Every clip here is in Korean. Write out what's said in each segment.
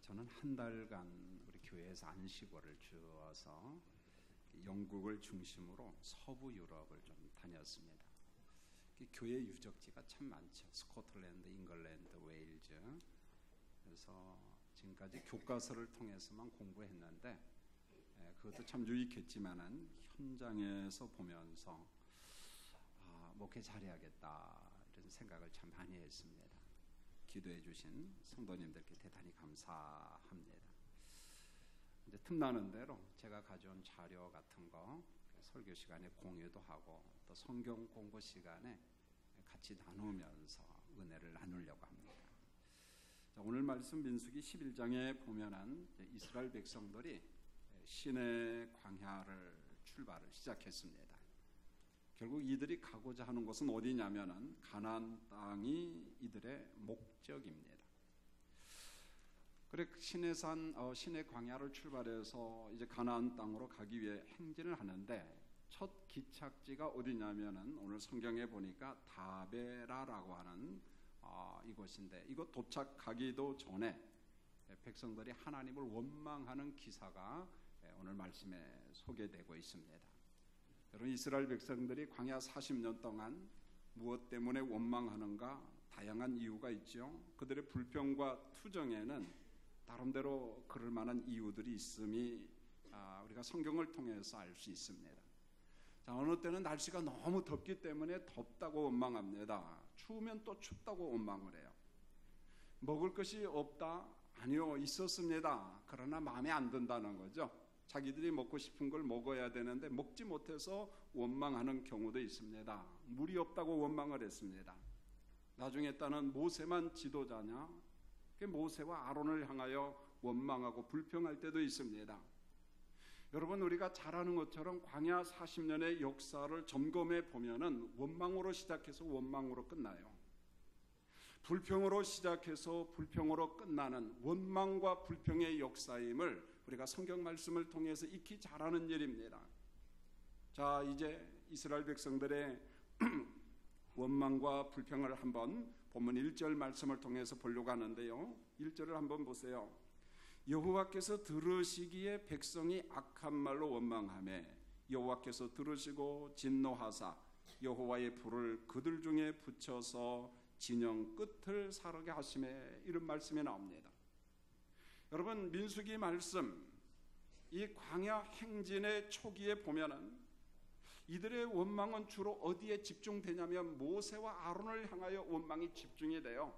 저는 한 달간 우리 교회에서 안식월을 주어서 영국을 중심으로 서부 유럽을 좀 다녔습니다. 교회 유적지가 참 많죠. 스코틀랜드, 잉글랜드, 웨일즈. 그래서 지금까지 교과서를 통해서만 공부했는데 그것도 참 유익했지만은 현장에서 보면서 목회 잘해야겠다 이런 생각을 참 많이 했습니다. 기도해 주신 성도님들께 대단히 감사합니다. 이제 틈나는 대로 제가 가져온 자료 같은 거 설교 시간에 공유도 하고 또 성경 공부 시간에 같이 나누면서 은혜를 나누려고 합니다. 자, 오늘 말씀 민수기 11장에 보면은 이스라엘 백성들이 시내 광야를 출발을 시작했습니다. 결국 이들이 가고자 하는 곳은 어디냐면은 가나안 땅이 이들의 목적입니다. 그래 시내 광야를 출발해서 이제 가나안 땅으로 가기 위해 행진을 하는데 첫 기착지가 어디냐면은 오늘 성경에 보니까 다베라라고 하는 이곳인데 이곳 도착하기도 전에 백성들이 하나님을 원망하는 기사가 오늘 말씀에 소개되고 있습니다. 여러분, 이스라엘 백성들이 광야 40년 동안 무엇 때문에 원망하는가? 다양한 이유가 있죠. 그들의 불평과 투정에는 나름대로 그럴 만한 이유들이 있음이 우리가 성경을 통해서 알 수 있습니다. 자, 어느 때는 날씨가 너무 덥기 때문에 덥다고 원망합니다. 추우면 또 춥다고 원망을 해요. 먹을 것이 없다? 아니요, 있었습니다. 그러나 마음에 안 든다는 거죠. 자기들이 먹고 싶은 걸 먹어야 되는데 먹지 못해서 원망하는 경우도 있습니다. 물이 없다고 원망을 했습니다. 나중에 따는 모세만 지도자냐? 모세와 아론을 향하여 원망하고 불평할 때도 있습니다. 여러분, 우리가 잘 아는 것처럼 광야 40년의 역사를 점검해 보면은 원망으로 시작해서 원망으로 끝나요. 불평으로 시작해서 불평으로 끝나는 원망과 불평의 역사임을 우리가 성경 말씀을 통해서 익히 잘 아는 일입니다. 자, 이제 이스라엘 백성들의 원망과 불평을 한번 본문 1절 말씀을 통해서 보려고 하는데요. 1절을 한번 보세요. 여호와께서 들으시기에 백성이 악한 말로 원망하매 여호와께서 들으시고 진노하사 여호와의 불을 그들 중에 붙여서 진영 끝을 사르게 하심에 이런 말씀이 나옵니다. 여러분, 민수기 말씀 이 광야 행진의 초기에 보면은 이들의 원망은 주로 어디에 집중되냐면 모세와 아론을 향하여 원망이 집중이 돼요.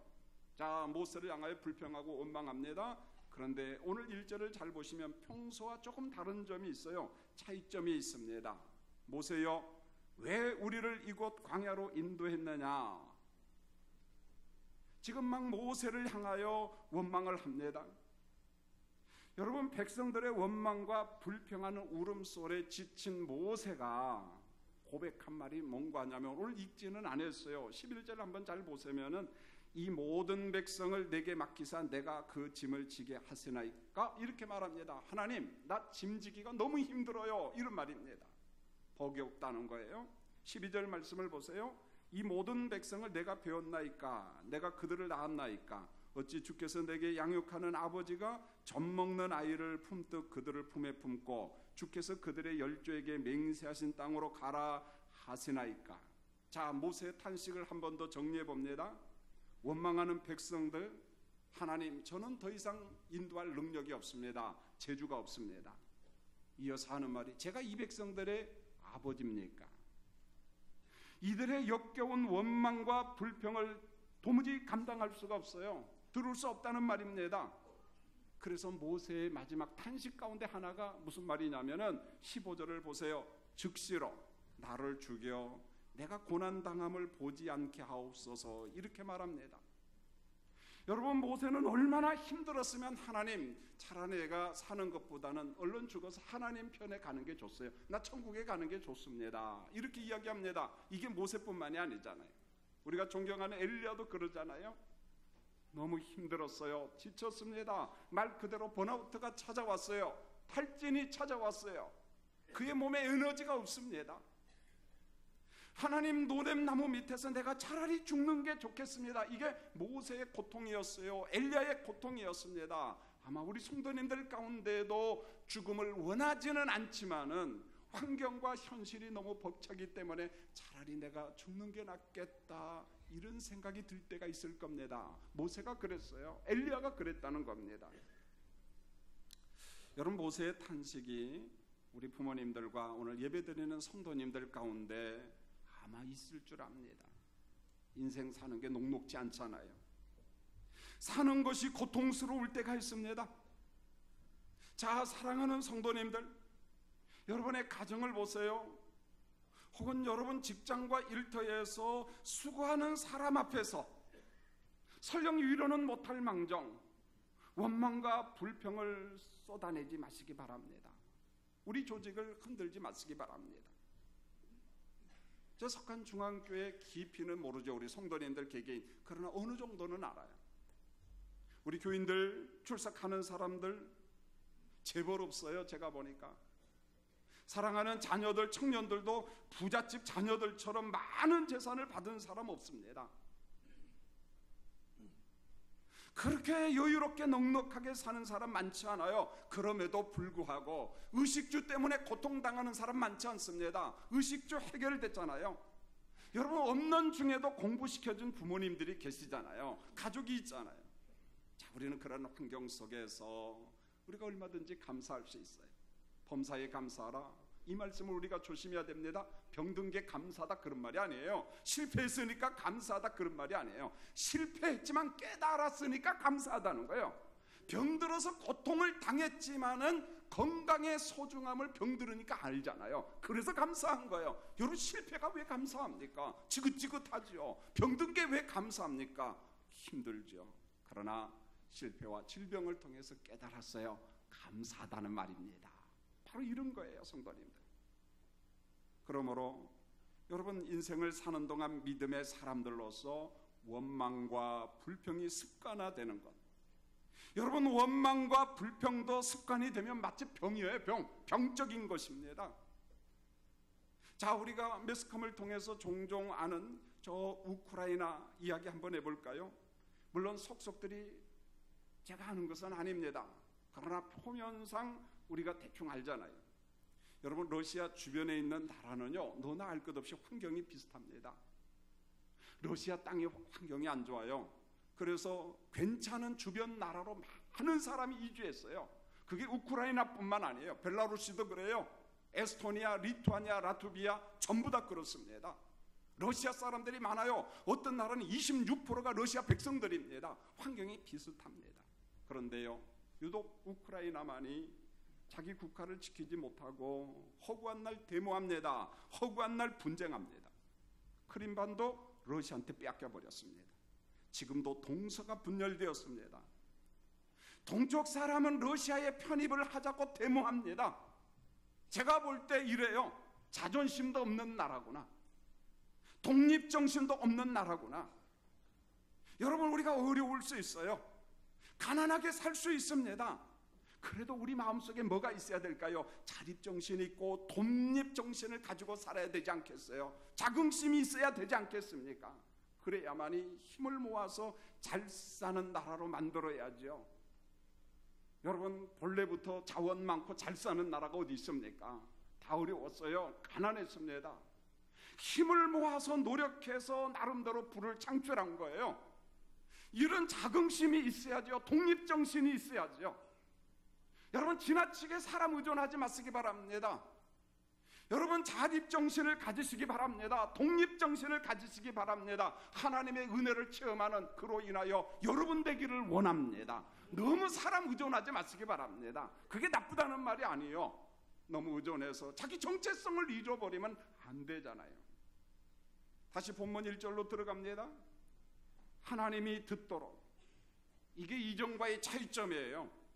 자, 모세를 향하여 불평하고 원망합니다. 그런데 오늘 1절을 잘 보시면 평소와 조금 다른 점이 있어요. 차이점이 있습니다. 모세여, 왜 우리를 이곳 광야로 인도했느냐? 지금 막 모세를 향하여 원망을 합니다. 여러분, 백성들의 원망과 불평하는 울음소리에 지친 모세가 고백한 말이 뭔가 하냐면 오늘 읽지는 않았어요. 11절 한번 잘 보시면은 이 모든 백성을 내게 맡기사 내가 그 짐을 지게 하시나이까? 이렇게 말합니다. 하나님, 나 짐지기가 너무 힘들어요. 이런 말입니다. 복이 없다는 거예요. 12절 말씀을 보세요. 이 모든 백성을 내가 배웠나이까? 내가 그들을 낳았나이까? 어찌 주께서 내게 양육하는 아버지가 젖먹는 아이를 품듯 그들을 품에 품고 주께서 그들의 열조에게 맹세하신 땅으로 가라 하시나이까? 자, 모세의 탄식을 한 번 더 정리해 봅니다. 원망하는 백성들, 하나님, 저는 더 이상 인도할 능력이 없습니다. 재주가 없습니다. 이어서 하는 말이, 제가 이 백성들의 아버지입니까? 이들의 역겨운 원망과 불평을 도무지 감당할 수가 없어요. 들을 수 없다는 말입니다. 그래서 모세의 마지막 탄식 가운데 하나가 무슨 말이냐면은 15절을 보세요. 즉시로 나를 죽여 내가 고난당함을 보지 않게 하옵소서, 이렇게 말합니다. 여러분, 모세는 얼마나 힘들었으면 하나님, 차라리 내가 사는 것보다는 얼른 죽어서 하나님 편에 가는 게 좋어요. 나 천국에 가는 게 좋습니다. 이렇게 이야기합니다. 이게 모세뿐만이 아니잖아요. 우리가 존경하는 엘리야도 그러잖아요. 너무 힘들었어요. 지쳤습니다. 말 그대로 번아웃가 찾아왔어요. 탈진이 찾아왔어요. 그의 몸에 에너지가 없습니다. 하나님, 노뎀나무 밑에서 내가 차라리 죽는 게 좋겠습니다. 이게 모세의 고통이었어요. 엘리야의 고통이었습니다. 아마 우리 성도님들 가운데도 죽음을 원하지는 않지만은 환경과 현실이 너무 벅차기 때문에 차라리 내가 죽는 게 낫겠다 이런 생각이 들 때가 있을 겁니다. 모세가 그랬어요. 엘리야가 그랬다는 겁니다. 여러분, 모세의 탄식이 우리 부모님들과 오늘 예배드리는 성도님들 가운데 아마 있을 줄 압니다. 인생 사는 게 녹록지 않잖아요. 사는 것이 고통스러울 때가 있습니다. 자, 사랑하는 성도님들, 여러분의 가정을 보세요. 혹은 여러분 직장과 일터에서 수고하는 사람 앞에서 설령 위로는 못할 망정 원망과 불평을 쏟아내지 마시기 바랍니다. 우리 조직을 흔들지 마시기 바랍니다. 저 석한중앙교회 깊이는 모르죠. 우리 성도님들 개개인. 그러나 어느 정도는 알아요. 우리 교인들 출석하는 사람들 제법 없어요. 제가 보니까 사랑하는 자녀들, 청년들도 부잣집 자녀들처럼 많은 재산을 받은 사람 없습니다. 그렇게 여유롭게 넉넉하게 사는 사람 많지 않아요. 그럼에도 불구하고 의식주 때문에 고통당하는 사람 많지 않습니다. 의식주 해결됐잖아요. 여러분, 없는 중에도 공부시켜준 부모님들이 계시잖아요. 가족이 있잖아요. 자, 우리는 그런 환경 속에서 우리가 얼마든지 감사할 수 있어요. 범사에 감사하라, 이 말씀을 우리가 조심해야 됩니다. 병든 게 감사하다 그런 말이 아니에요. 실패했으니까 감사하다 그런 말이 아니에요. 실패했지만 깨달았으니까 감사하다는 거예요. 병들어서 고통을 당했지만은 건강의 소중함을 병들으니까 알잖아요. 그래서 감사한 거예요. 여러분, 실패가 왜 감사합니까? 지긋지긋하죠. 병든 게 왜 감사합니까? 힘들죠. 그러나 실패와 질병을 통해서 깨달았어요. 감사하다는 말입니다. 바로 이런 거예요, 성도님들. 그러므로 여러분, 인생을 사는 동안 믿음의 사람들로서 원망과 불평이 습관화되는 것. 여러분, 원망과 불평도 습관이 되면 마치 병이에요. 병적인 것입니다. 자, 우리가 매스컴을 통해서 종종 아는 저 우크라이나 이야기 한번 해볼까요? 물론 속속들이 제가 아는 것은 아닙니다. 그러나 표면상 우리가 대충 알잖아요. 여러분, 러시아 주변에 있는 나라는요, 너나 알 것 없이 환경이 비슷합니다. 러시아 땅의 환경이 안 좋아요. 그래서 괜찮은 주변 나라로 많은 사람이 이주했어요. 그게 우크라이나뿐만 아니에요. 벨라루시도 그래요. 에스토니아, 리투아니아, 라트비아 전부 다 그렇습니다. 러시아 사람들이 많아요. 어떤 나라는 26%가 러시아 백성들입니다. 환경이 비슷합니다. 그런데요, 유독 우크라이나만이 자기 국가를 지키지 못하고 허구한 날 데모합니다. 허구한 날 분쟁합니다. 크림반도 러시아한테 뺏겨버렸습니다. 지금도 동서가 분열되었습니다. 동쪽 사람은 러시아에 편입을 하자고 데모합니다. 제가 볼 때 이래요. 자존심도 없는 나라구나. 독립정신도 없는 나라구나. 여러분, 우리가 어려울 수 있어요. 가난하게 살 수 있습니다. 그래도 우리 마음속에 뭐가 있어야 될까요? 자립정신이 있고 독립정신을 가지고 살아야 되지 않겠어요? 자긍심이 있어야 되지 않겠습니까? 그래야만이 힘을 모아서 잘 사는 나라로 만들어야죠. 여러분, 본래부터 자원 많고 잘 사는 나라가 어디 있습니까? 다 어려웠어요. 가난했습니다. 힘을 모아서 노력해서 나름대로 부를 창출한 거예요. 이런 자긍심이 있어야죠. 독립정신이 있어야죠. 여러분, 지나치게 사람 의존하지 마시기 바랍니다. 여러분, 자립정신을 가지시기 바랍니다. 독립정신을 가지시기 바랍니다. 하나님의 은혜를 체험하는 그로 인하여 여러분 되기를 원합니다. 너무 사람 의존하지 마시기 바랍니다. 그게 나쁘다는 말이 아니에요. 너무 의존해서 자기 정체성을 잊어버리면 안 되잖아요. 다시 본문 1절로 들어갑니다. 하나님이 듣도록. 이게 이전과의 차이점이에요.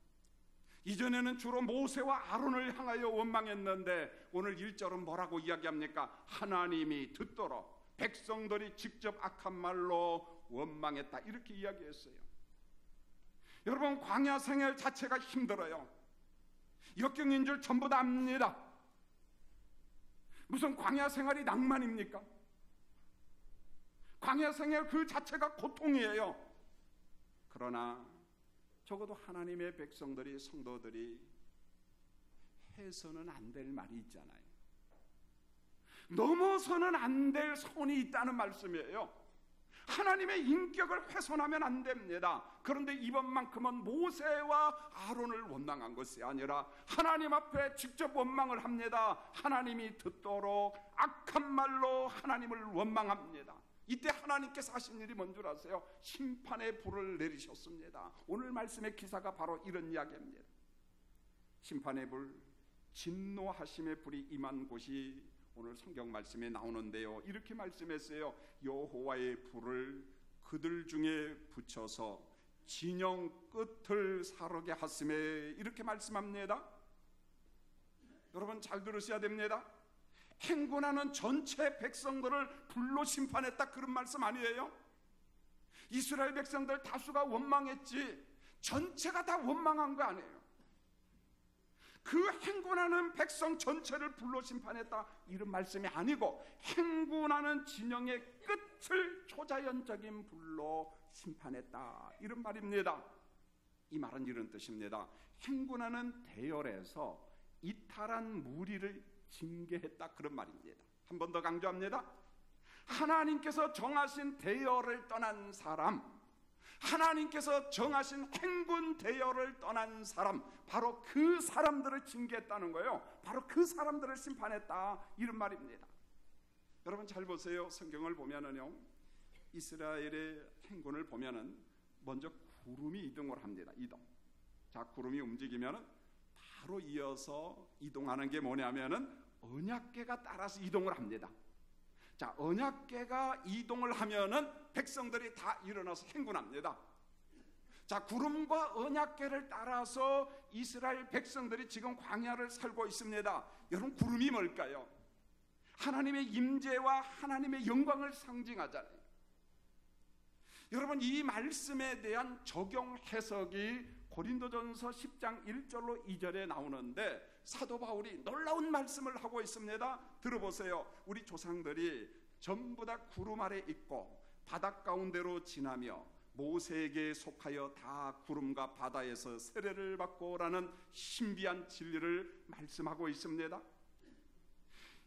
이전에는 주로 모세와 아론을 향하여 원망했는데 오늘 1절은 뭐라고 이야기합니까? 하나님이 듣도록 백성들이 직접 악한 말로 원망했다, 이렇게 이야기했어요. 여러분, 광야 생활 자체가 힘들어요. 역경인 줄 전부 다 압니다. 무슨 광야 생활이 낭만입니까? 광야 생활 그 자체가 고통이에요. 그러나 적어도 하나님의 백성들이, 성도들이 해서는 안 될 말이 있잖아요. 넘어서는 안 될 선이 있다는 말씀이에요. 하나님의 인격을 훼손하면 안 됩니다. 그런데 이번만큼은 모세와 아론을 원망한 것이 아니라 하나님 앞에 직접 원망을 합니다. 하나님이 듣도록 악한 말로 하나님을 원망합니다. 이때 하나님께서 하신 일이 뭔 줄 아세요? 심판의 불을 내리셨습니다. 오늘 말씀의 기사가 바로 이런 이야기입니다. 심판의 불, 진노하심의 불이 임한 곳이 오늘 성경 말씀에 나오는데요, 이렇게 말씀했어요. 여호와의 불을 그들 중에 붙여서 진영 끝을 사르게 하심에, 이렇게 말씀합니다. 여러분 잘 들으셔야 됩니다. 행군하는 전체 백성들을 불로 심판했다, 그런 말씀 아니에요. 이스라엘 백성들 다수가 원망했지 전체가 다 원망한 거 아니에요. 그 행군하는 백성 전체를 불로 심판했다, 이런 말씀이 아니고 행군하는 진영의 끝을 초자연적인 불로 심판했다, 이런 말입니다. 이 말은 이런 뜻입니다. 행군하는 대열에서 이탈한 무리를 징계했다, 그런 말입니다. 한 번 더 강조합니다. 하나님께서 정하신 대열을 떠난 사람, 하나님께서 정하신 행군 대열을 떠난 사람, 바로 그 사람들을 징계했다는 거예요. 바로 그 사람들을 심판했다, 이런 말입니다. 여러분 잘 보세요. 성경을 보면은요, 이스라엘의 행군을 보면은 먼저 구름이 이동을 합니다. 이동. 자, 구름이 움직이면은 바로 이어서 이동하는 게 뭐냐면은 언약궤가 따라서 이동을 합니다. 자, 언약궤가 이동을 하면은 백성들이 다 일어나서 행군합니다. 자, 구름과 언약궤를 따라서 이스라엘 백성들이 지금 광야를 살고 있습니다. 여러분, 구름이 뭘까요? 하나님의 임재와 하나님의 영광을 상징하잖아요. 여러분, 이 말씀에 대한 적용 해석이 고린도전서 10장 1절로 2절에 나오는데 사도 바울이 놀라운 말씀을 하고 있습니다. 들어보세요. 우리 조상들이 전부 다 구름 아래 있고 바닷 가운데로 지나며 모세에게 속하여 다 구름과 바다에서 세례를 받고라는 신비한 진리를 말씀하고 있습니다.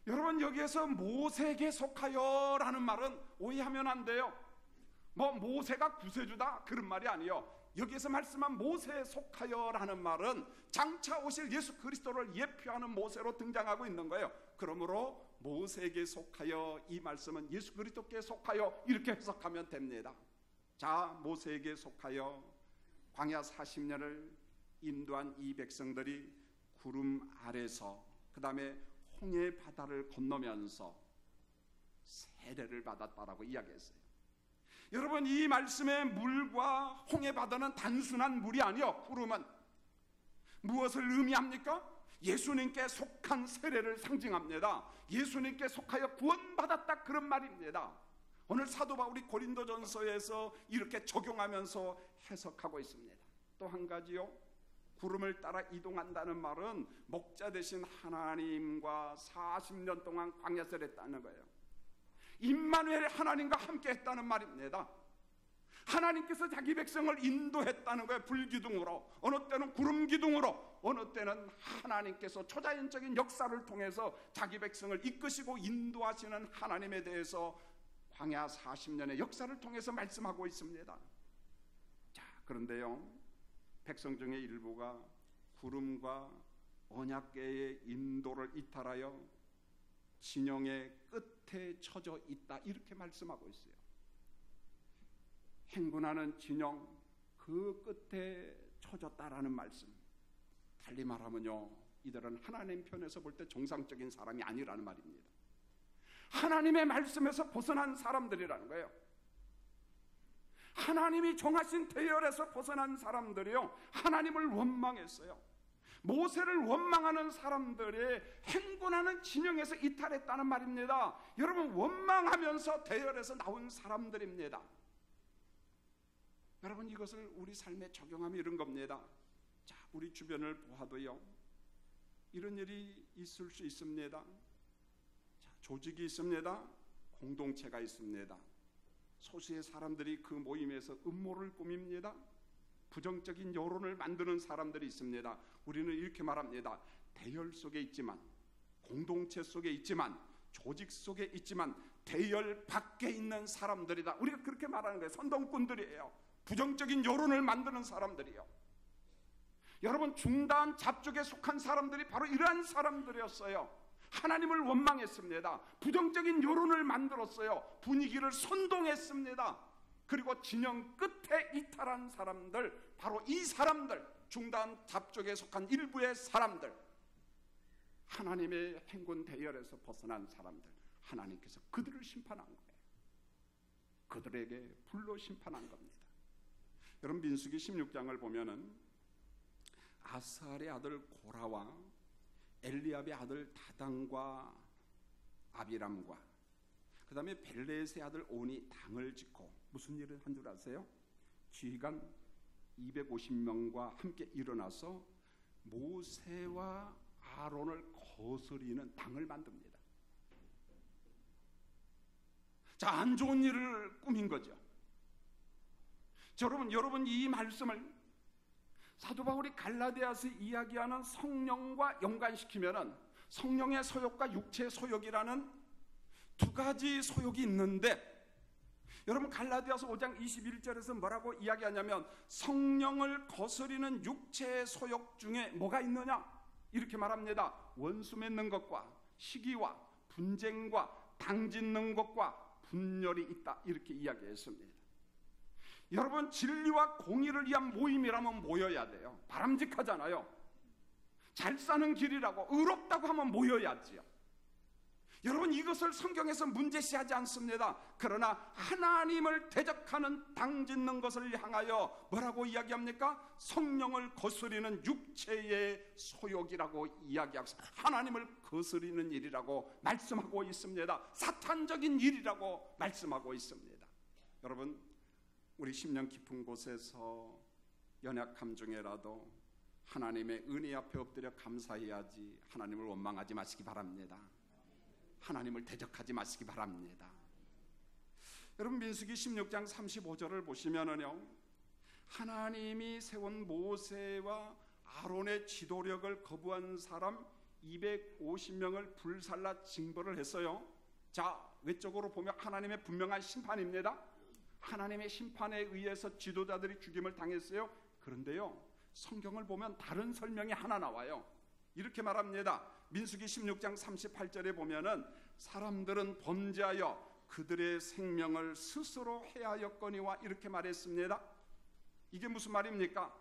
여러분, 여기에서 모세에게 속하여라는 말은 오해하면 안 돼요. 뭐 모세가 구세주다, 그런 말이 아니에요. 여기에서 말씀한 모세에 속하여라는 말은 장차 오실 예수 그리스도를 예표하는 모세로 등장하고 있는 거예요. 그러므로 모세에게 속하여, 이 말씀은 예수 그리스도께 속하여, 이렇게 해석하면 됩니다. 자, 모세에게 속하여 광야 40년을 인도한 이 백성들이 구름 아래서 그 다음에 홍해 바다를 건너면서 세례를 받았다라고 이야기했어요. 여러분, 이 말씀의 물과 홍해 바다는 단순한 물이 아니요, 구름은 무엇을 의미합니까? 예수님께 속한 세례를 상징합니다. 예수님께 속하여 구원받았다, 그런 말입니다. 오늘 사도 바울이 고린도전서에서 이렇게 적용하면서 해석하고 있습니다. 또 한 가지요, 구름을 따라 이동한다는 말은 목자 되신 하나님과 40년 동안 광야를 했다는 거예요. 임마누엘, 하나님과 함께 했다는 말입니다. 하나님께서 자기 백성을 인도했다는 거예요. 불기둥으로, 어느 때는 구름기둥으로, 어느 때는 하나님께서 초자연적인 역사를 통해서 자기 백성을 이끄시고 인도하시는 하나님에 대해서 광야 40년의 역사를 통해서 말씀하고 있습니다. 자, 그런데요, 백성 중에 일부가 구름과 언약궤의 인도를 이탈하여 진영의 끝에 처져 있다, 이렇게 말씀하고 있어요. 행군하는 진영 그 끝에 처졌다라는 말씀. 달리 말하면요, 이들은 하나님 편에서 볼 때 정상적인 사람이 아니라는 말입니다. 하나님의 말씀에서 벗어난 사람들이라는 거예요. 하나님이 정하신 대열에서 벗어난 사람들이요, 하나님을 원망했어요. 모세를 원망하는 사람들이 행군하는 진영에서 이탈했다는 말입니다. 여러분, 원망하면서 대열에서 나온 사람들입니다. 여러분, 이것을 우리 삶에 적용하면 이런 겁니다. 자, 우리 주변을 보아도요, 이런 일이 있을 수 있습니다. 자, 조직이 있습니다. 공동체가 있습니다. 소수의 사람들이 그 모임에서 음모를 꾸밉니다. 부정적인 여론을 만드는 사람들이 있습니다. 우리는 이렇게 말합니다. 대열 속에 있지만, 공동체 속에 있지만, 조직 속에 있지만 대열 밖에 있는 사람들이다. 우리가 그렇게 말하는 거예요. 선동꾼들이에요. 부정적인 여론을 만드는 사람들이요. 여러분, 중단 잡족에 속한 사람들이 바로 이러한 사람들이었어요. 하나님을 원망했습니다. 부정적인 여론을 만들었어요. 분위기를 선동했습니다. 그리고 진영 끝에 이탈한 사람들, 바로 이 사람들, 중단 잡족에 속한 일부의 사람들, 하나님의 행군 대열에서 벗어난 사람들, 하나님께서 그들을 심판한 거예요. 그들에게 불로 심판한 겁니다. 여러분, 민수기 16장을 보면은 아스알의 아들 고라와 엘리압의 아들 다단과 아비람과 그 다음에 벨레셋의 아들 온이 당을 짓고 무슨 일을 한 줄 아세요? 지휘관 250명과 함께 일어나서 모세와 아론을 거스리는 당을 만듭니다. 자, 안 좋은 일을 꾸민 거죠. 여러분 이 말씀을 사도 바울이 갈라디아서 이야기하는 성령과 연관시키면은 성령의 소욕과 육체의 소욕이라는 두 가지 소욕이 있는데, 여러분 갈라디아서 5장 21절에서 뭐라고 이야기하냐면 성령을 거스리는 육체의 소욕 중에 뭐가 있느냐? 이렇게 말합니다. 원수 맺는 것과 시기와 분쟁과 당짓는 것과 분열이 있다. 이렇게 이야기했습니다. 여러분, 진리와 공의를 위한 모임이라면 모여야 돼요. 바람직하잖아요. 잘 사는 길이라고, 의롭다고 하면 모여야지요. 여러분, 이것을 성경에서 문제시하지 않습니다. 그러나 하나님을 대적하는 당짓는 것을 향하여 뭐라고 이야기합니까? 성령을 거스리는 육체의 소욕이라고 이야기하고 하나님을 거스리는 일이라고 말씀하고 있습니다. 사탄적인 일이라고 말씀하고 있습니다. 여러분, 우리 심령 깊은 곳에서 연약함 중에라도 하나님의 은혜 앞에 엎드려 감사해야지 하나님을 원망하지 마시기 바랍니다. 하나님을 대적하지 마시기 바랍니다. 여러분, 민수기 16장 35절을 보시면은요, 하나님이 세운 모세와 아론의 지도력을 거부한 사람 250명을 불살라 징벌을 했어요. 자, 외적으로 보면 하나님의 분명한 심판입니다. 하나님의 심판에 의해서 지도자들이 죽임을 당했어요. 그런데요, 성경을 보면 다른 설명이 하나 나와요. 이렇게 말합니다. 민수기 16장 38절에 보면은 사람들은 범죄하여 그들의 생명을 스스로 해하였거니와 이렇게 말했습니다. 이게 무슨 말입니까?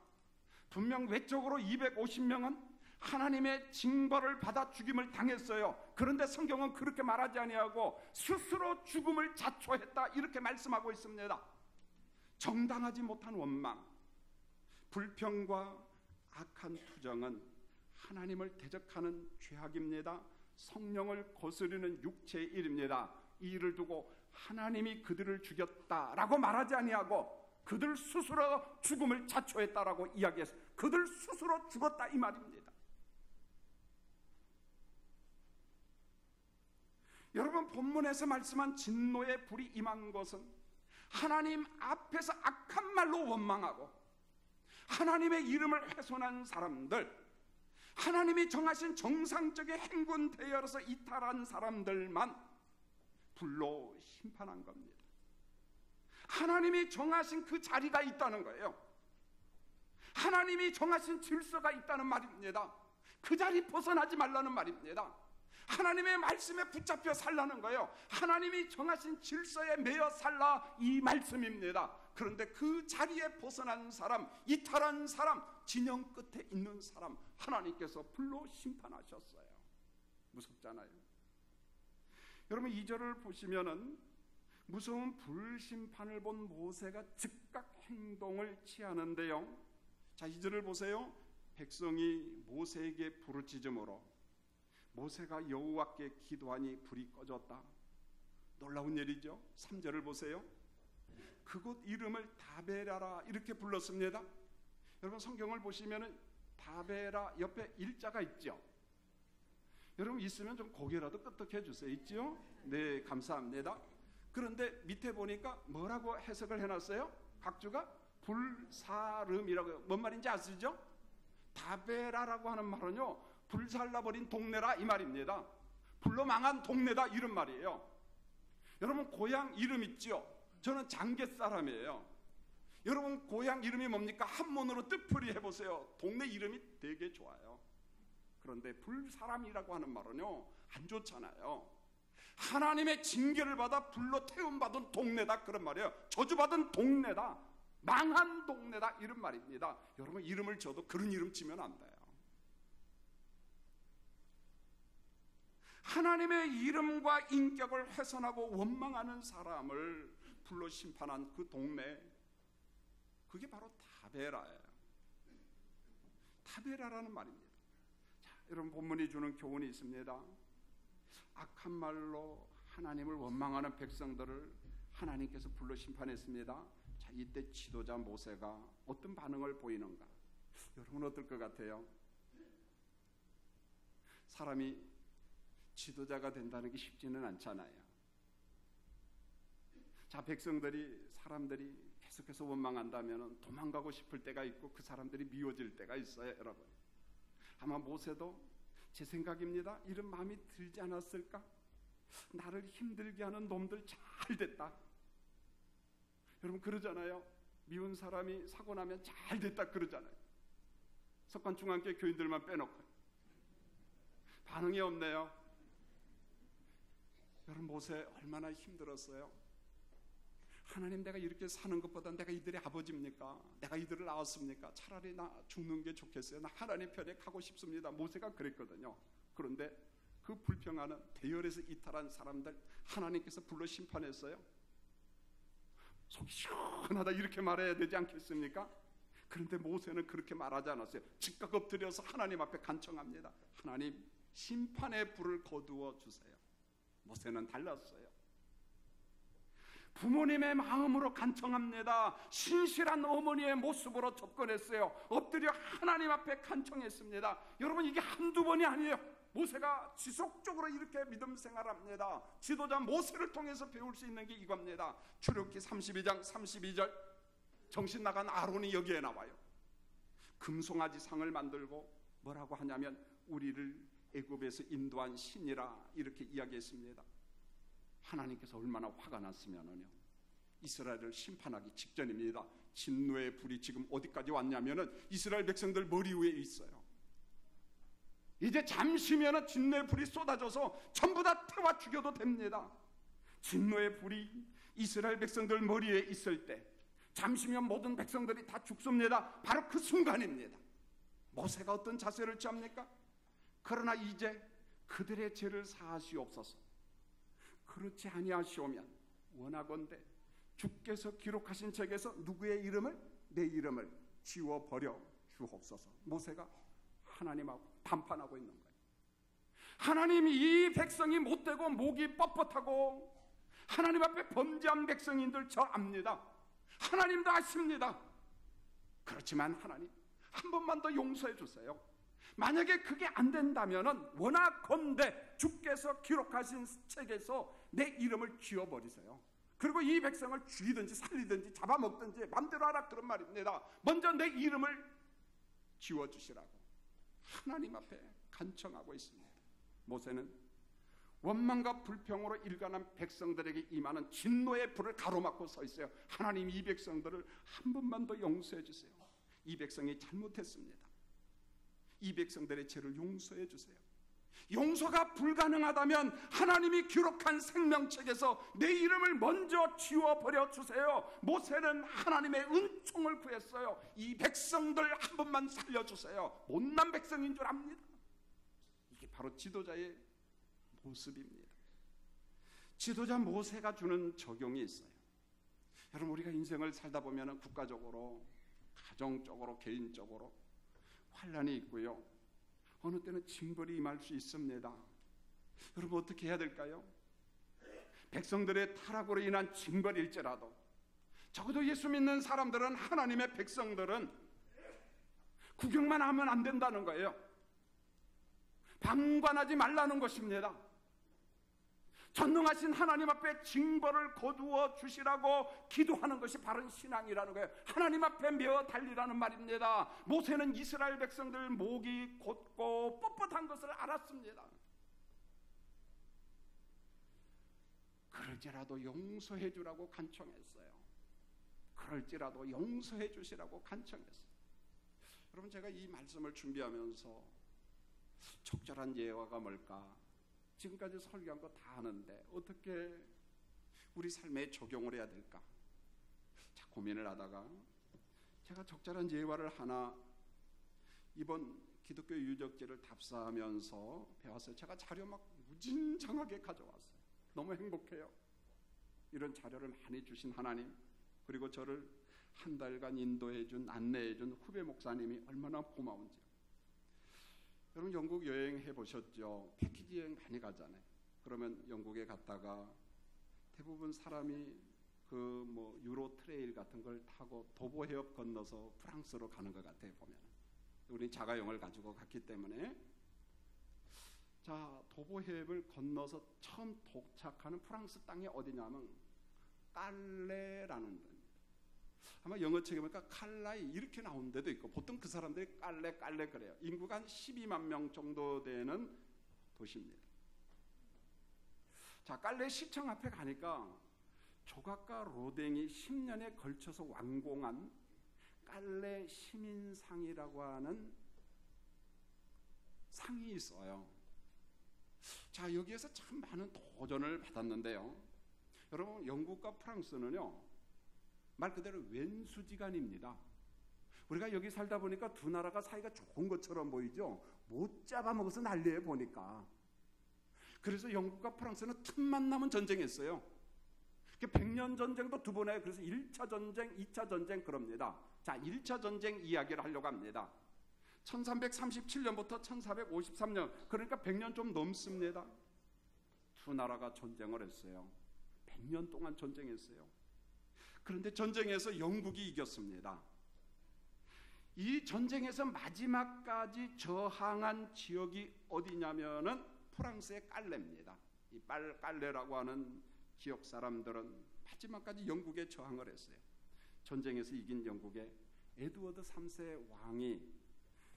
분명 외적으로 250명은 하나님의 징벌을 받아 죽임을 당했어요. 그런데 성경은 그렇게 말하지 아니하고 스스로 죽음을 자초했다 이렇게 말씀하고 있습니다. 정당하지 못한 원망, 불평과 악한 투정은 하나님을 대적하는 죄악입니다. 성령을 거스르는 육체의 일입니다. 이 일을 두고 하나님이 그들을 죽였다라고 말하지 아니하고 그들 스스로 죽음을 자초했다라고 이야기해서 그들 스스로 죽었다 이 말입니다. 여러분, 본문에서 말씀한 진노의 불이 임한 것은 하나님 앞에서 악한 말로 원망하고 하나님의 이름을 훼손한 사람들, 하나님이 정하신 정상적인 행군 대열에서 이탈한 사람들만 불로 심판한 겁니다. 하나님이 정하신 그 자리가 있다는 거예요. 하나님이 정하신 질서가 있다는 말입니다. 그 자리 벗어나지 말라는 말입니다. 하나님의 말씀에 붙잡혀 살라는 거예요. 하나님이 정하신 질서에 매여 살라 이 말씀입니다. 그런데 그 자리에 벗어난 사람, 이탈한 사람, 진영 끝에 있는 사람 하나님께서 불로 심판하셨어요. 무섭잖아요. 여러분, 2절을 보시면은 무서운 불심판을 본 모세가 즉각 행동을 취하는데요. 자, 2절을 보세요. 백성이 모세에게 부르짖음으로 모세가 여호와께 기도하니 불이 꺼졌다. 놀라운 일이죠. 3절을 보세요. 그곳 이름을 다베라라 이렇게 불렀습니다. 여러분, 성경을 보시면은 다베라 옆에 일자가 있죠. 여러분, 있으면 좀 고개라도 끄덕해 주세요. 있죠? 네, 감사합니다. 그런데 밑에 보니까 뭐라고 해석을 해놨어요? 각주가 불사름이라고, 뭔 말인지 아시죠? 다베라라고 하는 말은요, 불살라버린 동네라 이 말입니다. 불로 망한 동네다 이런 말이에요. 여러분 고향 이름 있죠? 저는 장계 사람이에요. 여러분 고향 이름이 뭡니까? 한문으로 뜻풀이 해보세요. 동네 이름이 되게 좋아요. 그런데 불사람이라고 하는 말은요 안 좋잖아요. 하나님의 징계를 받아 불로 태움받은 동네다 그런 말이에요. 저주받은 동네다, 망한 동네다 이런 말입니다. 여러분 이름을 줘도 그런 이름 지면 안 돼요. 하나님의 이름과 인격을 훼손하고 원망하는 사람을 불로 심판한 그 동네, 그게 바로 다베라예요. 다베라라는 말입니다. 자, 여러분 본문이 주는 교훈이 있습니다. 악한 말로 하나님을 원망하는 백성들을 하나님께서 불로 심판했습니다. 자, 이때 지도자 모세가 어떤 반응을 보이는가? 여러분 어떨 것 같아요? 사람이 지도자가 된다는 게 쉽지는 않잖아요. 자, 백성들이, 사람들이 계속해서 원망한다면 도망가고 싶을 때가 있고 그 사람들이 미워질 때가 있어요. 여러분 아마 모세도 제 생각입니다, 이런 마음이 들지 않았을까? 나를 힘들게 하는 놈들 잘 됐다. 여러분 그러잖아요. 미운 사람이 사고 나면 잘 됐다 그러잖아요. 석관중앙교회 교인들만 빼놓고 반응이 없네요. 여러분 모세 얼마나 힘들었어요. 하나님, 내가 이렇게 사는 것보다 내가 이들의 아버지입니까? 내가 이들을 낳았습니까? 차라리 나 죽는 게 좋겠어요. 나 하나님 편에 가고 싶습니다. 모세가 그랬거든요. 그런데 그 불평하는 대열에서 이탈한 사람들 하나님께서 불러 심판했어요. 속이 시원하다 이렇게 말해야 되지 않겠습니까? 그런데 모세는 그렇게 말하지 않았어요. 즉각 엎드려서 하나님 앞에 간청합니다. 하나님, 심판의 불을 거두어 주세요. 모세는 달랐어요. 부모님의 마음으로 간청합니다. 신실한 어머니의 모습으로 접근했어요. 엎드려 하나님 앞에 간청했습니다. 여러분 이게 한두 번이 아니에요. 모세가 지속적으로 이렇게 믿음 생활합니다. 지도자 모세를 통해서 배울 수 있는 게 이겁니다. 출애굽기 32장 32절, 정신 나간 아론이 여기에 나와요. 금송아지 상을 만들고 뭐라고 하냐면 우리를 애굽에서 인도한 신이라 이렇게 이야기했습니다. 하나님께서 얼마나 화가 났으면요, 이스라엘을 심판하기 직전입니다. 진노의 불이 지금 어디까지 왔냐면은 이스라엘 백성들 머리 위에 있어요. 이제 잠시면은 진노의 불이 쏟아져서 전부 다 태워 죽여도 됩니다. 진노의 불이 이스라엘 백성들 머리에 있을 때 잠시면 모든 백성들이 다 죽습니다. 바로 그 순간입니다. 모세가 어떤 자세를 취합니까? 그러나 이제 그들의 죄를 사하시옵소서. 그렇지 아니하시오면 원하건대 주께서 기록하신 책에서 누구의 이름을, 내 이름을 지워버려 주옵소서. 모세가 하나님하고 담판하고 있는 거예요. 하나님, 이 백성이 못되고 목이 뻣뻣하고 하나님 앞에 범죄한 백성인들 저 압니다. 하나님도 아십니다. 그렇지만 하나님, 한 번만 더 용서해 주세요. 만약에 그게 안 된다면 원하건대 주께서 기록하신 책에서 내 이름을 지워버리세요. 그리고 이 백성을 죽이든지 살리든지 잡아먹든지 맘대로 하라 그런 말입니다. 먼저 내 이름을 지워주시라고 하나님 앞에 간청하고 있습니다. 모세는 원망과 불평으로 일관한 백성들에게 임하는 진노의 불을 가로막고 서 있어요. 하나님, 이 백성들을 한 번만 더 용서해 주세요. 이 백성이 잘못했습니다. 이 백성들의 죄를 용서해 주세요. 용서가 불가능하다면 하나님이 기록한 생명책에서 내 이름을 먼저 지워버려 주세요. 모세는 하나님의 은총을 구했어요. 이 백성들 한 번만 살려주세요. 못난 백성인 줄 압니다. 이게 바로 지도자의 모습입니다. 지도자 모세가 주는 적용이 있어요. 여러분 우리가 인생을 살다 보면 국가적으로, 가정적으로, 개인적으로 환란이 있고요. 어느 때는 징벌이 임할 수 있습니다. 여러분 어떻게 해야 될까요? 백성들의 타락으로 인한 징벌일지라도 적어도 예수 믿는 사람들은, 하나님의 백성들은 구경만 하면 안 된다는 거예요. 방관하지 말라는 것입니다. 전능하신 하나님 앞에 징벌을 거두어 주시라고 기도하는 것이 바른 신앙이라는 거예요. 하나님 앞에 메어 달리라는 말입니다. 모세는 이스라엘 백성들 목이 곧고 뻣뻣한 것을 알았습니다. 그럴지라도 용서해 주라고 간청했어요. 그럴지라도 용서해 주시라고 간청했어요. 여러분, 제가 이 말씀을 준비하면서 적절한 예화가 뭘까? 지금까지 설교한 거 다 아는데 어떻게 우리 삶에 적용을 해야 될까? 자, 고민을 하다가 제가 적절한 예화를 하나 이번 기독교 유적지를 답사하면서 배웠어요. 제가 자료 막 무진장하게 가져왔어요. 너무 행복해요. 이런 자료를 많이 주신 하나님, 그리고 저를 한 달간 인도해준, 안내해준 후배 목사님이 얼마나 고마운지요. 여러분, 영국 여행 해보셨죠? 패키지 여행 많이 가잖아요. 그러면 영국에 갔다가 대부분 사람이 그 뭐 유로 트레일 같은 걸 타고 도보 해협 건너서 프랑스로 가는 것 같아요. 보면 우리 자가용을 가지고 갔기 때문에. 자, 도보 해협을 건너서 처음 도착하는 프랑스 땅이 어디냐면 깔레라는 데입니다. 아마 영어책에 보니까 칼라이 이렇게 나온 데도 있고, 보통 그 사람들이 깔레 그래요. 인구가 한 12만 명 정도 되는 도시입니다. 자, 깔레 시청 앞에 가니까 조각가 로댕이 10년에 걸쳐서 완공한 깔레 시민상이라고 하는 상이 있어요. 자, 여기에서 참 많은 도전을 받았는데요. 여러분, 영국과 프랑스는요, 말 그대로 왼수지간입니다. 우리가 여기 살다 보니까 두 나라가 사이가 좋은 것처럼 보이죠. 못 잡아먹어서 난리예요, 보니까. 그래서 영국과 프랑스는 틈만 나면 전쟁했어요. 100년 전쟁도 두 번 해요. 그래서 1차 전쟁, 2차 전쟁 그럽니다. 자, 1차 전쟁 이야기를 하려고 합니다. 1337년부터 1453년, 그러니까 100년 좀 넘습니다. 두 나라가 전쟁을 했어요. 100년 동안 전쟁했어요. 그런데 전쟁에서 영국이 이겼습니다. 이 전쟁에서 마지막까지 저항한 지역이 어디냐면은 프랑스의 깔레입니다. 이 깔레라고 하는 지역 사람들은 마지막까지 영국에 저항을 했어요. 전쟁에서 이긴 영국의 에드워드 3세 왕이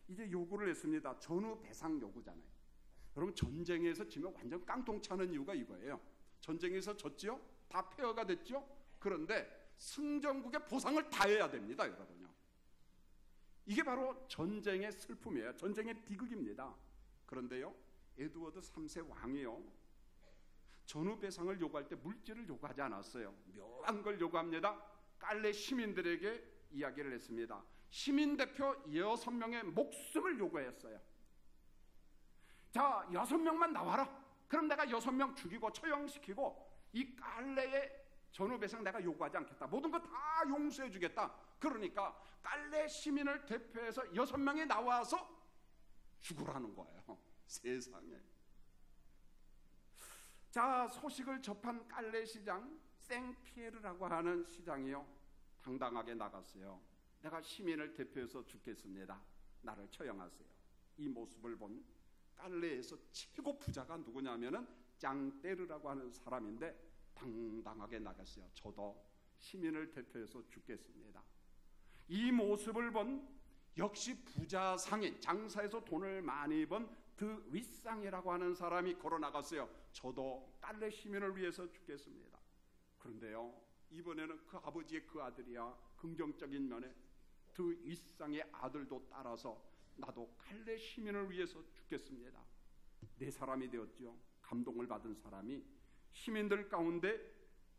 이제 요구를 했습니다. 전후 배상 요구잖아요. 여러분, 전쟁에서 지면 완전 깡통 차는 이유가 이거예요. 전쟁에서 졌죠? 다 폐허가 됐죠? 그런데 승전국의 보상을 다 해야 됩니다, 여러분요. 이게 바로 전쟁의 슬픔이에요. 전쟁의 비극입니다. 그런데요, 에드워드 3세 왕이요, 전후 배상을 요구할 때 물질을 요구하지 않았어요. 묘한 걸 요구합니다. 깔레 시민들에게 이야기를 했습니다. 시민 대표 6명의 목숨을 요구했어요. 자, 6명만 나와라. 그럼 내가 6명 죽이고 처형시키고 이 깔레의 전후 배상 내가 요구하지 않겠다. 모든 거 다 용서해 주겠다. 그러니까 깔레 시민을 대표해서 6명이 나와서 죽으라는 거예요. 세상에. 자, 소식을 접한 깔레 시장 생피에르라고 하는 시장이요, 당당하게 나갔어요. 내가 시민을 대표해서 죽겠습니다. 나를 처형하세요. 이 모습을 본 깔레에서 최고 부자가 누구냐면은 짱떼르라고 하는 사람인데 당당하게 나갔어요. 저도 시민을 대표해서 죽겠습니다. 이 모습을 본 역시 부자 상인, 장사에서 돈을 많이 번 드 윗상이라고 하는 사람이 걸어 나갔어요. 저도 깔레 시민을 위해서 죽겠습니다. 그런데요, 이번에는 그 아버지의 그 아들이야 긍정적인 면에 드 윗상의 아들도 따라서 나도 깔레 시민을 위해서 죽겠습니다. 네 사람이 되었죠. 감동을 받은 사람이 시민들 가운데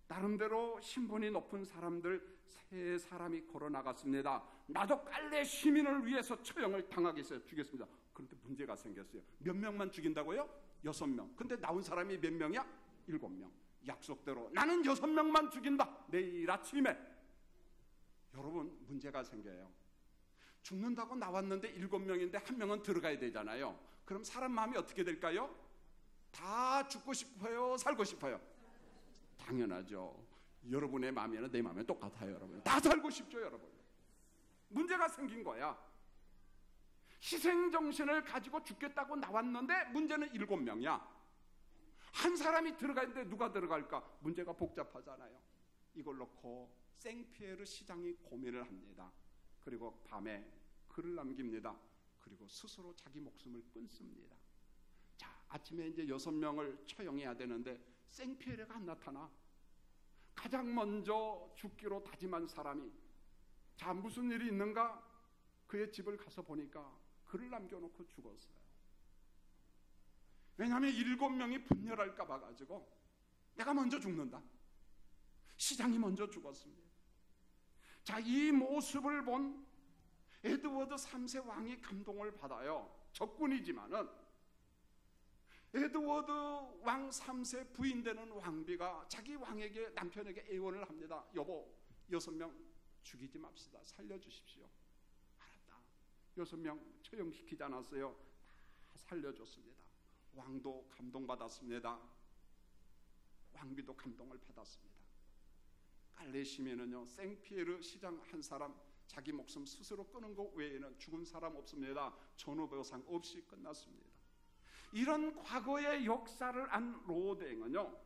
나름대로 신분이 높은 사람들 3사람이 걸어 나갔습니다. 나도 깔레 시민을 위해서 처형을 당하겠어요. 죽겠습니다. 그런데 문제가 생겼어요. 몇 명만 죽인다고요? 6명. 근데 나온 사람이 몇 명이야? 7명. 약속대로 나는 6명만 죽인다. 내일 아침에. 여러분, 문제가 생겨요. 죽는다고 나왔는데 7명인데 1명은 들어가야 되잖아요. 그럼 사람 마음이 어떻게 될까요? 다 죽고 싶어요? 살고 싶어요? 당연하죠. 여러분의 마음이나 내 마음이 똑같아요. 여러분, 다 살고 싶죠. 여러분, 문제가 생긴 거야. 희생정신을 가지고 죽겠다고 나왔는데 문제는 7명이야. 한 사람이 들어가는데 누가 들어갈까? 문제가 복잡하잖아요. 이걸 놓고 생피에르 시장이 고민을 합니다. 그리고 밤에 글을 남깁니다. 그리고 스스로 자기 목숨을 끊습니다. 자, 아침에 이제 6명을 처형해야 되는데 생피에르가 안 나타나. 가장 먼저 죽기로 다짐한 사람이, 자, 무슨 일이 있는가? 그의 집을 가서 보니까 글을 남겨놓고 죽었어요. 왜냐하면 7명이 분열할까 봐가지고 내가 먼저 죽는다. 시장이 먼저 죽었습니다. 자, 이 모습을 본 에드워드 3세 왕이 감동을 받아요. 적군이지만은 에드워드 왕 3세 부인 되는 왕비가 자기 왕에게, 남편에게 애원을 합니다. 여보, 6명 죽이지 맙시다. 살려주십시오. 알았다. 6명 처형시키지 않았어요. 다 살려줬습니다. 왕도 감동받았습니다. 왕비도 감동을 받았습니다. 깔레 시민은요, 생피에르 시장 한 사람 자기 목숨 스스로 끊은 것 외에는 죽은 사람 없습니다. 전후보상 없이 끝났습니다. 이런 과거의 역사를 안 로댕은요,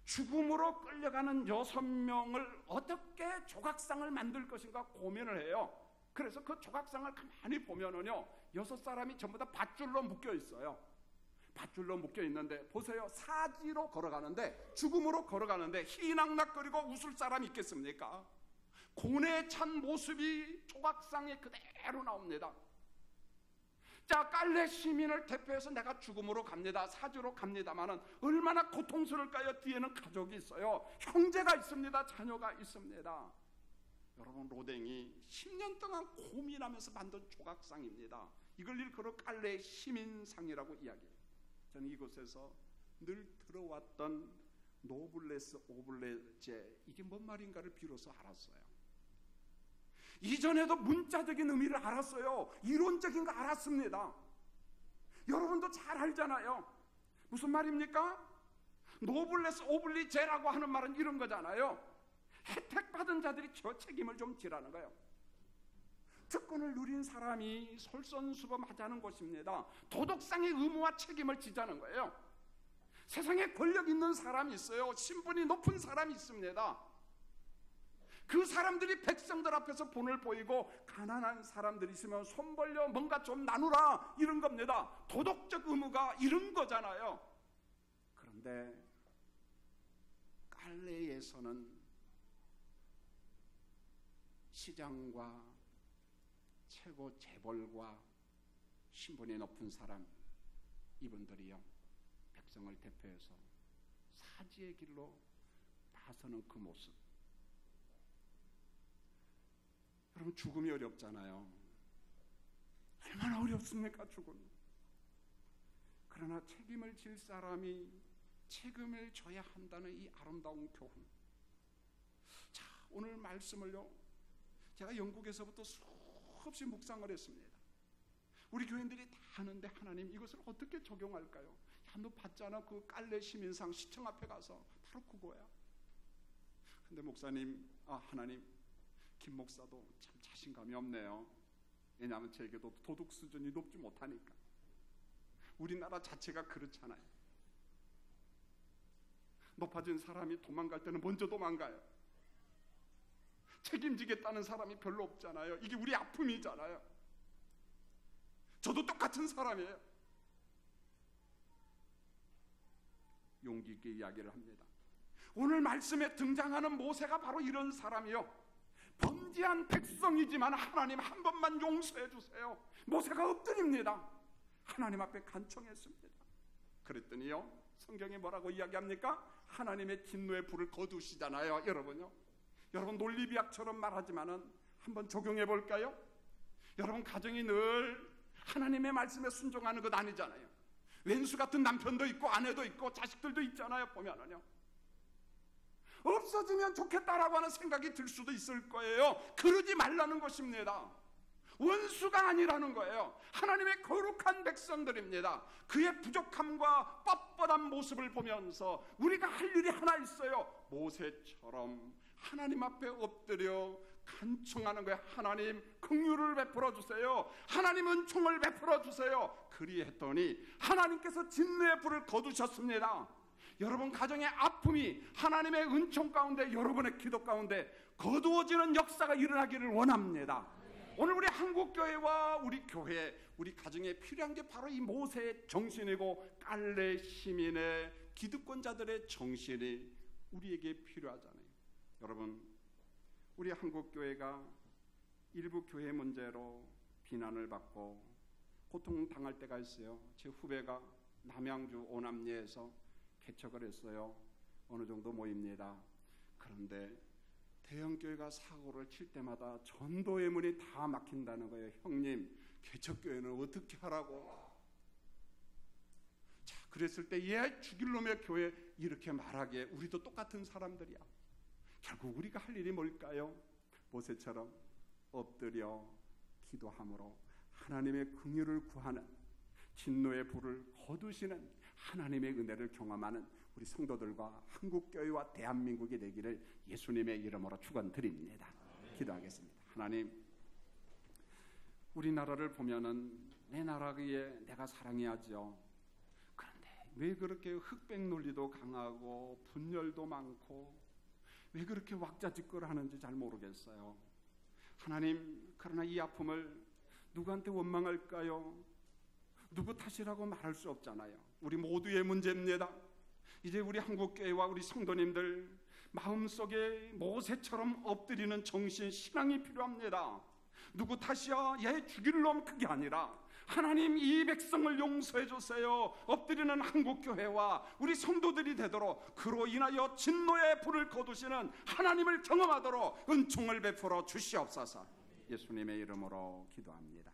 죽음으로 끌려가는 6명을 어떻게 조각상을 만들 것인가 고민을 해요. 그래서 그 조각상을 가만히 보면은요, 6사람이 전부 다 밧줄로 묶여 있어요. 밧줄로 묶여 있는데 보세요. 사지로 걸어가는데, 죽음으로 걸어가는데 희낙낙거리고 웃을 사람이 있겠습니까? 고뇌에 찬 모습이 조각상에 그대로 나옵니다. 자, 깔레 시민을 대표해서 내가 죽음으로 갑니다. 사지로 갑니다마는 얼마나 고통스러울까요? 뒤에는 가족이 있어요. 형제가 있습니다. 자녀가 있습니다. 여러분, 로댕이 10년 동안 고민하면서 만든 조각상입니다. 이걸 일컬어 깔레 시민상이라고 이야기해요. 저는 이곳에서 늘 들어왔던 노블레스 오블레제, 이게 뭔 말인가를 비로소 알았어요. 이전에도 문자적인 의미를 알았어요. 이론적인 거 알았습니다. 여러분도 잘 알잖아요. 무슨 말입니까? 노블레스 오블리제라고 하는 말은 이런 거잖아요. 혜택받은 자들이 저 책임을 좀 지라는 거예요. 특권을 누린 사람이 솔선수범하자는 것입니다. 도덕상의 의무와 책임을 지자는 거예요. 세상에 권력 있는 사람이 있어요. 신분이 높은 사람이 있습니다. 그 사람들이 백성들 앞에서 본을 보이고, 가난한 사람들이 있으면 손 벌려 뭔가 좀 나누라, 이런 겁니다. 도덕적 의무가 이런 거잖아요. 그런데 깔레에서는 시장과 최고 재벌과 신분이 높은 사람, 이분들이요, 백성을 대표해서 사지의 길로 나서는 그 모습. 여러분, 죽음이 어렵잖아요. 얼마나 어렵습니까, 죽음. 그러나 책임을 질 사람이 책임을 져야 한다는 이 아름다운 교훈. 자, 오늘 말씀을요, 제가 영국에서부터 수없이 묵상을 했습니다. 우리 교인들이 다 하는데 하나님 이것을 어떻게 적용할까요? 야, 너 봤잖아, 그 깔레 시민상 시청 앞에 가서. 바로 그거야. 근데 목사님, 하나님, 김 목사도 참 자신감이 없네요. 왜냐하면 제게도 도덕 수준이 높지 못하니까. 우리나라 자체가 그렇잖아요. 높아진 사람이 도망갈 때는 먼저 도망가요. 책임지겠다는 사람이 별로 없잖아요. 이게 우리 아픔이잖아요. 저도 똑같은 사람이에요. 용기 있게 이야기를 합니다. 오늘 말씀에 등장하는 모세가 바로 이런 사람이요, 범죄한 백성이지만 하나님 한 번만 용서해 주세요. 모세가 엎드립니다. 하나님 앞에 간청했습니다. 그랬더니요, 성경에 뭐라고 이야기합니까? 하나님의 진노의 불을 거두시잖아요. 여러분 논리비약처럼 말하지만은 한번 적용해 볼까요? 여러분, 가정이 늘 하나님의 말씀에 순종하는 것 아니잖아요. 왼수 같은 남편도 있고 아내도 있고 자식들도 있잖아요. 보면은요, 없어지면 좋겠다라고 하는 생각이 들 수도 있을 거예요. 그러지 말라는 것입니다. 원수가 아니라는 거예요. 하나님의 거룩한 백성들입니다. 그의 부족함과 뻣뻣한 모습을 보면서 우리가 할 일이 하나 있어요. 모세처럼 하나님 앞에 엎드려 간청하는 거예요. 하나님 긍휼을 베풀어 주세요. 하나님 은총을 베풀어 주세요. 그리했더니 하나님께서 진노의 불을 거두셨습니다. 여러분 가정의 아픔이 하나님의 은총 가운데, 여러분의 기도 가운데 거두어지는 역사가 일어나기를 원합니다. 오늘 우리 한국교회와 우리 교회, 우리 가정에 필요한 게 바로 이 모세의 정신이고 깔레 시민의 기득권자들의 정신이 우리에게 필요하잖아요. 여러분, 우리 한국교회가 일부 교회 문제로 비난을 받고 고통당할 때가 있어요. 제 후배가 남양주 오남리에서 개척을 했어요. 어느 정도 모입니다. 그런데 대형교회가 사고를 칠 때마다 전도의 문이 다 막힌다는 거예요. 형님, 개척교회는 어떻게 하라고? 자, 그랬을 때 얘 죽일 놈의 교회 이렇게 말하기에 우리도 똑같은 사람들이야. 결국 우리가 할 일이 뭘까요? 모세처럼 엎드려 기도함으로 하나님의 긍휼을 구하는, 진노의 불을 거두시는 하나님의 은혜를 경험하는 우리 성도들과 한국교회와 대한민국이 되기를 예수님의 이름으로 축원드립니다. 기도하겠습니다. 하나님, 우리나라를 보면은 내 나라에 내가 사랑해야죠. 그런데 왜 그렇게 흑백 논리도 강하고 분열도 많고 왜 그렇게 왁자지껄하는지 잘 모르겠어요. 하나님, 그러나 이 아픔을 누구한테 원망할까요? 누구 탓이라고 말할 수 없잖아요. 우리 모두의 문제입니다. 이제 우리 한국교회와 우리 성도님들 마음속에 모세처럼 엎드리는 정신, 신앙이 필요합니다. 누구 탓이야? 얘 죽일 놈, 그게 아니라 하나님 이 백성을 용서해 주세요. 엎드리는 한국교회와 우리 성도들이 되도록, 그로 인하여 진노의 불을 거두시는 하나님을 경험하도록 은총을 베풀어 주시옵소서. 예수님의 이름으로 기도합니다.